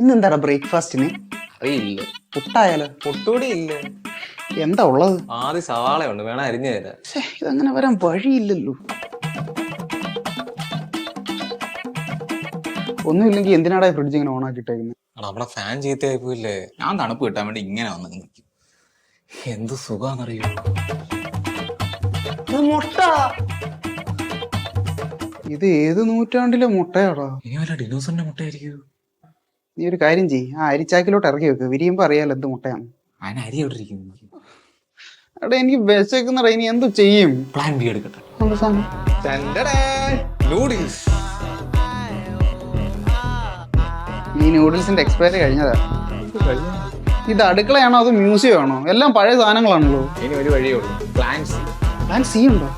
ഇന്നെന്താടാ ബ്രേക്ക്ഫാസ്റ്റിന്? അറിയില്ല. പുട്ടായാലോ? പൊട്ടുകൂടി ഇല്ല. എന്താ ഉള്ളത്? ആദ്യം സവാളയുണ്ട്, വേണം അരിഞ്ഞു തരാം. ഇതങ്ങനെ വരാൻ വഴിയില്ലല്ലോ. ഒന്നുമില്ലെങ്കിൽ എന്തിനാടാ ഫ്രിഡ്ജ് ഇങ്ങനെ ഓൺ ആക്കിയിട്ടേക്കുന്നത്? നമ്മുടെ ഫാൻ ചീത്തയായി പോയില്ലേ, ഞാൻ തണുപ്പ് കിട്ടാൻ വേണ്ടി ഇങ്ങനെ വന്ന് നിൽക്കും. എന്ത് സുഖാന്നറിയോ മുട്ട. ഇത് ഏത് നൂറ്റാണ്ടിലെ മുട്ടയാടാ? ഇനി വല്ല ഡിനോസറിന്റെ മുട്ടയായിരിക്കും. നീ ഒരു കാര്യം ചെയ്യ്, ആ അരിച്ചാക്കിലോട്ട് ഇറക്കി വെക്ക്, വിരിയുമ്പോ അറിയാലോ എന്ത് മുട്ടയാണ്. അതിന് അരി എവിടെ ഇരിക്കുന്നു? എടാ എനിക്ക് വിശക്കുന്നടാ, ഇനി എന്ത് ചെയ്യും? പ്ലാൻ ബി എടുക്കട്ടെ. എന്ത് സാധനം? നൂഡിൽസ്. ഈ നൂഡിൽസിന്റെ എക്സ്പയറി കഴിഞ്ഞതാ. ഇത് അടുക്കളയാണോ അതോ മ്യൂസിയം ആണോ? എല്ലാം പഴയ സാധനങ്ങളാണല്ലോ. ഇനി ഒരു വഴിയേ ഉള്ളൂ, പ്ലാൻ സി. പ്ലാൻ സി ഉണ്ടോ?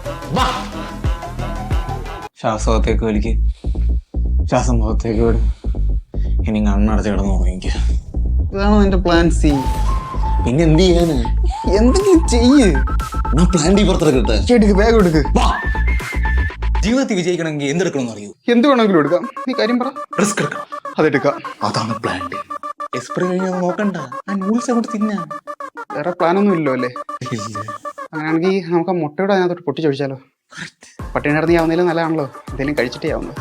ശ്വാസത്തേക്ക് വലിക്ക്, ശ്വാസം മുഖത്തേക്ക് വിടും. ഇനി കണ്ണടച്ച് കിടന്ന് ഉറങ്ങിക്ക. ഇതാണോ നിന്റെ പ്ലാൻ സി? പിന്നെ എന്ത് ചെയ്യാന്? എന്തെങ്കിലും ചെയ്യ്. പ്ലാൻ ഡി പുറത്തെടുക്കട്ടെ. എടുക്ക്, ബാഗ് എടുക്ക്. ജീവിതത്തിൽ വിജയിക്കണമെങ്കിൽ എന്തെടുക്കണം അറിയൂ? എന്ത് വേണമെങ്കിലും എടുക്കാം. നീ കാര്യം പറ. റിസ്ക് എടുക്കണം, അതെടുക്കാം. അതാണ് പ്ലാൻ ഡി. എക്സ്പയറി കഴിഞ്ഞൊന്നും നോക്കണ്ട, ആ നൂഡിൽസ് അങ്ങോട്ട് തിന്നാ. വേറെ പ്ലാനൊന്നും ഇല്ലോ അല്ലേ? അങ്ങനെയാണെങ്കിൽ നമുക്ക് ആ മുട്ടയുടെ അതിനകത്തോട്ട് പൊട്ടിച്ചൊഴിച്ചാലോ? പട്ടിണി കിടന്ന് ആവുന്നതിലും നല്ലതാണല്ലോ എന്തെങ്കിലും കഴിച്ചിട്ടേ ആവുന്നത്.